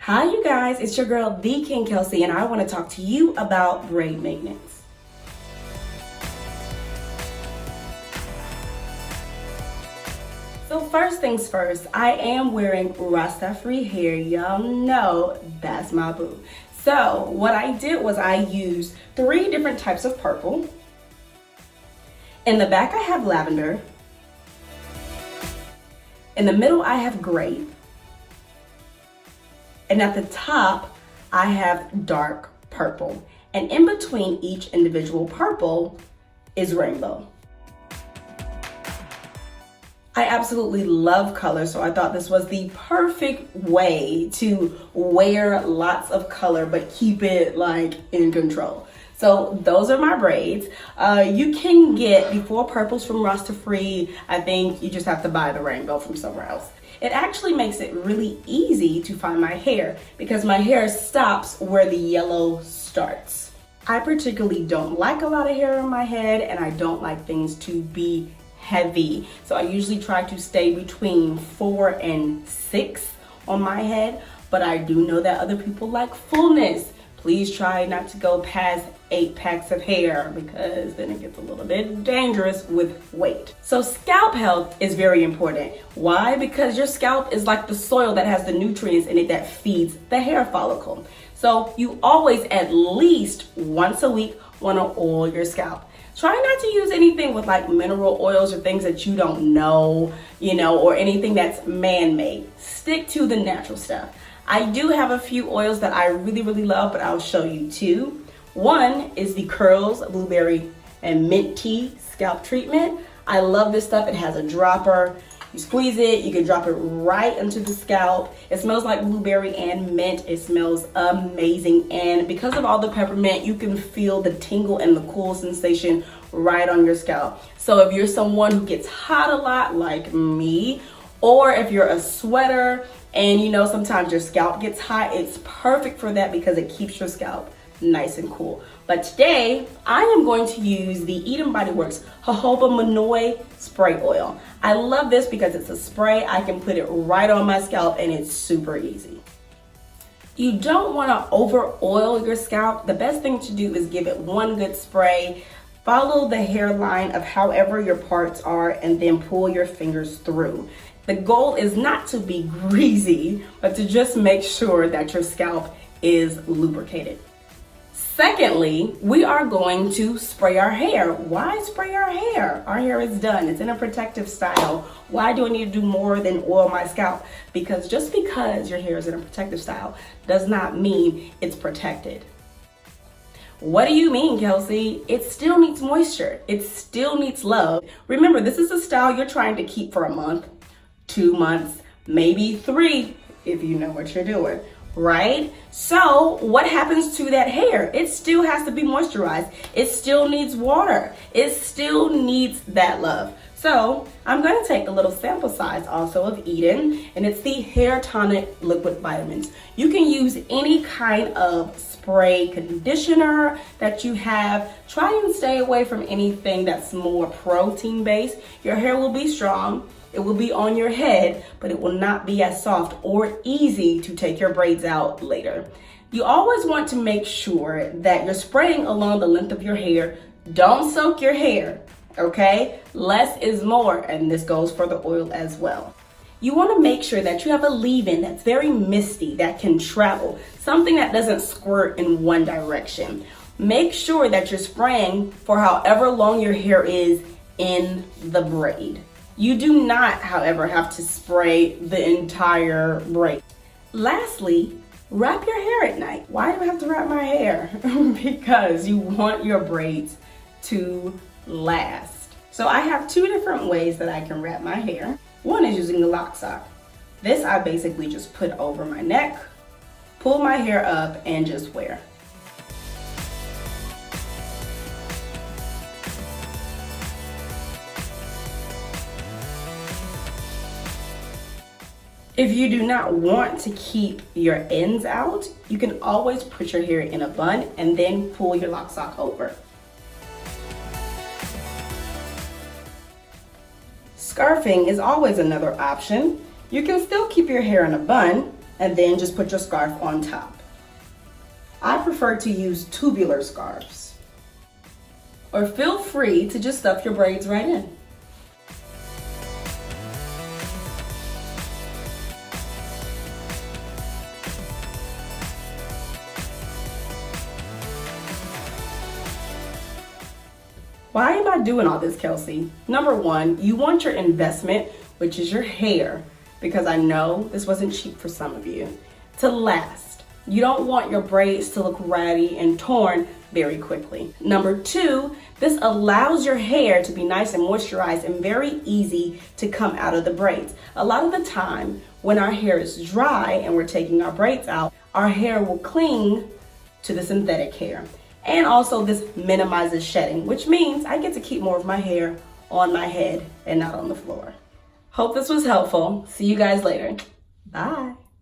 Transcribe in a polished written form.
Hi you guys, it's your girl the King Kelsey, and I want to talk to you about braid maintenance. So first things first, I am wearing Rastafri hair. Y'all know that's my boo. So what I did was I used 3 different types of purple. In the back I have lavender. In the middle I have grape. And at the top, I have dark purple. And in between each individual purple is rainbow. I absolutely love color, so I thought this was the perfect way to wear lots of color, but keep it like in control. So those are my braids. You can get the 4 purples from Rastafri. I think you just have to buy the rainbow from somewhere else. It actually makes it really easy to find my hair because my hair stops where the yellow starts. I particularly don't like a lot of hair on my head, and I don't like things to be heavy. So I usually try to stay between 4 and 6 on my head, but I do know that other people like fullness. Please try not to go past 8 packs of hair because then it gets a little bit dangerous with weight. So scalp health is very important. Why? Because your scalp is like the soil that has the nutrients in it that feeds the hair follicle. So you always at least once a week want to oil your scalp. Try not to use anything with like mineral oils or things that you don't know, or anything that's man-made. Stick to the natural stuff. I do have a few oils that I really love, but I'll show you 2. One is the Curls Blueberry and Mint Tea Scalp Treatment. I love this stuff. It has a dropper. You squeeze it, you can drop it right into the scalp. It smells like blueberry and mint. It smells amazing. And because of all the peppermint, you can feel the tingle and the cool sensation right on your scalp. So if you're someone who gets hot a lot like me, or if you're a sweater and sometimes your scalp gets hot, it's perfect for that because it keeps your scalp nice and cool. But today I am going to use the Eden Body Works Jojoba Manoi Spray Oil. I love this because it's a spray. I can put it right on my scalp and it's super easy. You don't want to over oil your scalp. The best thing to do is give it one good spray. Follow the hairline of however your parts are and then pull your fingers through. The goal is not to be greasy, but to just make sure that your scalp is lubricated. Secondly, we are going to spray our hair. Why spray our hair? Our hair is done. It's in a protective style. Why do I need to do more than oil my scalp? Because just because your hair is in a protective style does not mean it's protected. What do you mean, Kelsey? It still needs moisture. It still needs love. Remember, this is a style you're trying to keep for a month, 2 months, maybe 3 if you know what you're doing, right? So what happens to that hair? It still has to be moisturized. It still needs water. It still needs that love. So I'm going to take a little sample size also of Eden, and it's the Hair Tonic Liquid Vitamins. You can use any kind of spray conditioner that you have. Try and stay away from anything that's more protein based. Your hair will be strong. It will be on your head, but it will not be as soft or easy to take your braids out later. You always want to make sure that you're spraying along the length of your hair. Don't soak your hair, okay? Less is more, and this goes for the oil as well. You want to make sure that you have a leave-in that's very misty, that can travel, something that doesn't squirt in one direction. Make sure that you're spraying for however long your hair is in the braid. You do not, however, have to spray the entire braid. Lastly, wrap your hair at night. Why do I have to wrap my hair? Because you want your braids to last. So I have 2 different ways that I can wrap my hair. One is using the lock sock. This I basically just put over my neck, pull my hair up, and just wear. If you do not want to keep your ends out, you can always put your hair in a bun and then pull your lock sock over. Scarfing is always another option. You can still keep your hair in a bun, and then just put your scarf on top. I prefer to use tubular scarves. Or feel free to just stuff your braids right in. Why am I doing all this, Kelsey? Number one, you want your investment, which is your hair, because I know this wasn't cheap for some of you, to last. You don't want your braids to look ratty and torn very quickly. Number two, this allows your hair to be nice and moisturized and very easy to come out of the braids. A lot of the time, when our hair is dry and we're taking our braids out, our hair will cling to the synthetic hair. And also this minimizes shedding, which means I get to keep more of my hair on my head and not on the floor. Hope this was helpful. See you guys later. Bye.